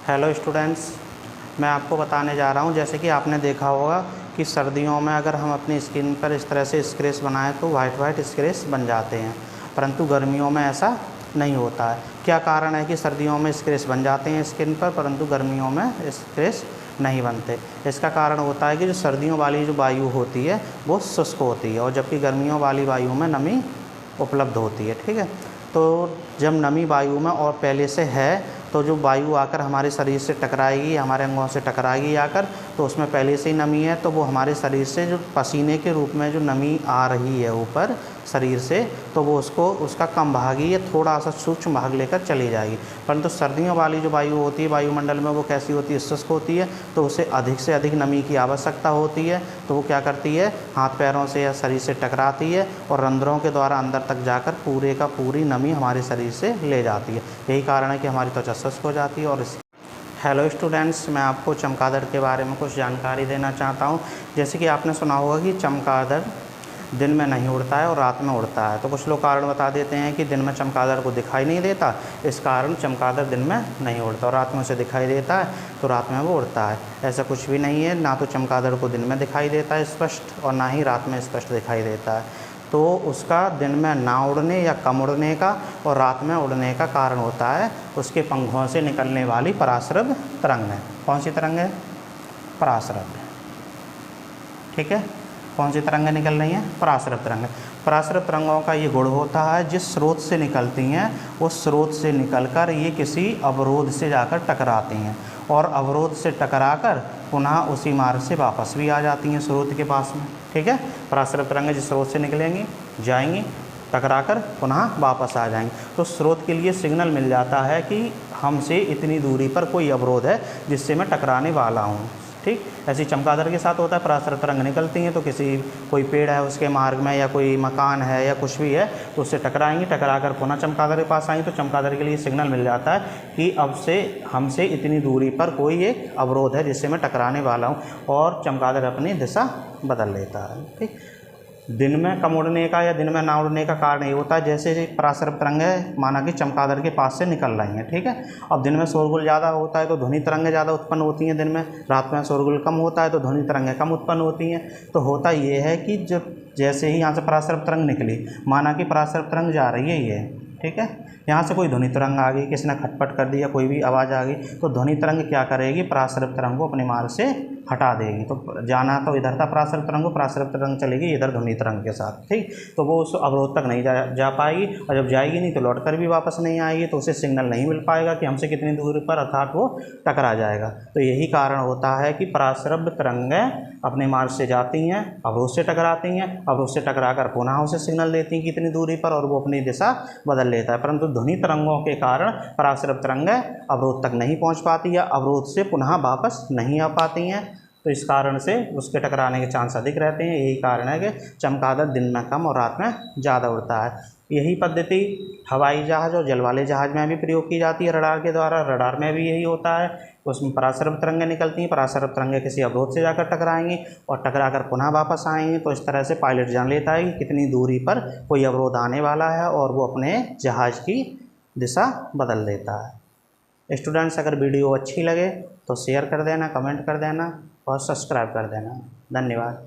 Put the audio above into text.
Hello students, मैं आपको बताने जा रहा हूँ। जैसे कि आपने देखा होगा कि सर्दियों में अगर हम अपनी स्किन पर इस तरह से स्क्रैच बनाएं तो वाइट स्क्रैच बन जाते हैं, परंतु गर्मियों में ऐसा नहीं होता है। क्या कारण है कि सर्दियों में स्क्रैच बन जाते हैं स्किन पर परंतु गर्मियों में स्क्रैच नहीं बनते? इसका कारण होता है कि जो सर्दियों वाली जो वायु होती है वो शुष्क होती है और जबकि गर्मियों वाली वायु में नमी उपलब्ध होती है। ठीक है, तो जब नमी वायु में और पहले से है तो जो वायु आकर हमारे शरीर से टकराएगी, हमारे अंगों से टकराएगी आकर, तो उसमें पहले से ही नमी है, तो वो हमारे शरीर से जो पसीने के रूप में जो नमी आ रही है ऊपर शरीर से, तो वो उसका कम भाग ही या थोड़ा सा सूक्ष्म भाग लेकर चली जाएगी। परंतु सर्दियों वाली जो वायु होती है वायुमंडल में, वो कैसी होती है? शुष्क होती है, तो उसे अधिक से अधिक नमी की आवश्यकता होती है। तो वो क्या करती है? हाथ पैरों से या शरीर से टकराती है और रंध्रों के द्वारा अंदर तक जाकर पूरे का पूरी नमी हमारे शरीर से ले जाती है। यही कारण है कि हमारी त्वचा शुष्क हो जाती है। और हेलो स्टूडेंट्स, मैं आपको चमगादड़ के बारे में कुछ जानकारी देना चाहता हूँ। जैसे कि आपने सुना होगा कि चमगादड़ दिन में नहीं उड़ता है और रात में उड़ता है। तो कुछ लोग कारण बता देते हैं कि दिन में चमगादड़ को दिखाई नहीं देता, इस कारण चमगादड़ दिन में नहीं उड़ता, और रात में उसे दिखाई देता है तो रात में वो उड़ता है। ऐसा कुछ भी नहीं है, ना तो चमगादड़ को दिन में दिखाई देता है स्पष्ट और ना ही रात में स्पष्ट दिखाई देता है। तो उसका दिन में ना उड़ने या कम उड़ने का और रात में उड़ने का कारण होता है उसके पंखों से निकलने वाली पराश्रव तरंग है। कौन सी तरंग है? पराश्रव। ठीक है, कौन सी तरंगें निकल रही हैं? पराश्रव तरंगें। पराश्रव तरंगों का ये गुण होता है, जिस स्रोत से निकलती हैं उस स्रोत से निकलकर ये किसी अवरोध से जाकर टकराती हैं और अवरोध से टकराकर पुनः उसी मार्ग से वापस भी आ जाती हैं स्रोत के पास में। ठीक है, पराश्रव तरंगें जिस स्रोत से निकलेंगी, जाएंगी, टकराकर पुनः वापस आ जाएंगी। तो स्रोत के लिए सिग्नल मिल जाता है कि हमसे इतनी दूरी पर कोई अवरोध है जिससे मैं टकराने वाला हूँ। ठीक, ऐसी चमगादड़ के साथ होता है। पराश्रव तरंग निकलती हैं तो कोई पेड़ है उसके मार्ग में या कोई मकान है या कुछ भी है तो उससे टकराएंगी, टकराकर पुनः चमगादड़ के पास आएंगी। तो चमगादड़ के लिए सिग्नल मिल जाता है कि अब से हमसे इतनी दूरी पर कोई एक अवरोध है जिससे मैं टकराने वाला हूँ, और चमगादड़ अपनी दिशा बदल लेता है। ठीक, दिन में कम उड़ने का या दिन में ना उड़ने का कारण ये होता है, जैसे पराश्रव तरंगें माना कि चमगादड़ के पास से निकल रही हैं। ठीक है, अब दिन में शोरगुल ज़्यादा होता है तो ध्वनि तरंगें ज़्यादा उत्पन्न होती हैं दिन में, रात में शोरगुल कम होता है तो ध्वनि तरंगें कम उत्पन्न होती हैं। तो होता ये है कि जब जैसे ही यहाँ से पराश्रव तरंग निकली, माना कि पराश्रव तरंग जा रही है ये, ठीक है, यहाँ से कोई ध्वनि तरंग आ गई, किसी ने खटपट कर दिया, कोई भी आवाज़ आ गई, तो ध्वनि तरंग क्या करेगी? पराश्रव तरंग को अपने मार्ग से हटा देगी। तो जाना तो इधर था पराश्रव तरंग को, पराश्रव तरंग चलेगी इधर ध्वनि तरंग के साथ। ठीक, तो वो उस अवरोध तक नहीं जा पाएगी, और जब जाएगी नहीं तो लौट कर भी वापस नहीं आएगी, तो उसे सिग्नल नहीं मिल पाएगा कि हमसे कितनी दूरी पर, अर्थात वो टकरा जाएगा। तो यही कारण होता है कि पराश्रव तरंगें अपने मार्ग से जाती हैं, अवरोध से टकराती हैं, अवरोध से टकराकर पुनः उसे सिग्नल देती हैं कि इतनी दूरी पर, और वो अपनी दिशा बदल लेता है। परंतु ध्वनि तरंगों के कारण पराश्रव तरंगें अवरोध तक नहीं पहुंच पाती या अवरोध से पुनः वापस नहीं आ पाती हैं, तो इस कारण से उसके टकराने के चांस अधिक रहते हैं। यही कारण है कि चमगादड़ दिन में कम और रात में ज़्यादा उड़ता है। यही पद्धति हवाई जहाज़ और जल वाले जहाज़ में भी प्रयोग की जाती है रडार के द्वारा। रडार में भी यही होता है, उसमें पराश्रव तरंगें निकलती हैं, पराश्रव तरंगें किसी अवरोध से जाकर टकराएंगी और टकराकर पुनः वापस आएंगी। तो इस तरह से पायलट जान लेता है कि कितनी दूरी पर कोई अवरोध आने वाला है और वो अपने जहाज़ की दिशा बदल देता है। स्टूडेंट्स, अगर वीडियो अच्छी लगे तो शेयर कर देना, कमेंट कर देना और सब्सक्राइब कर देना। धन्यवाद।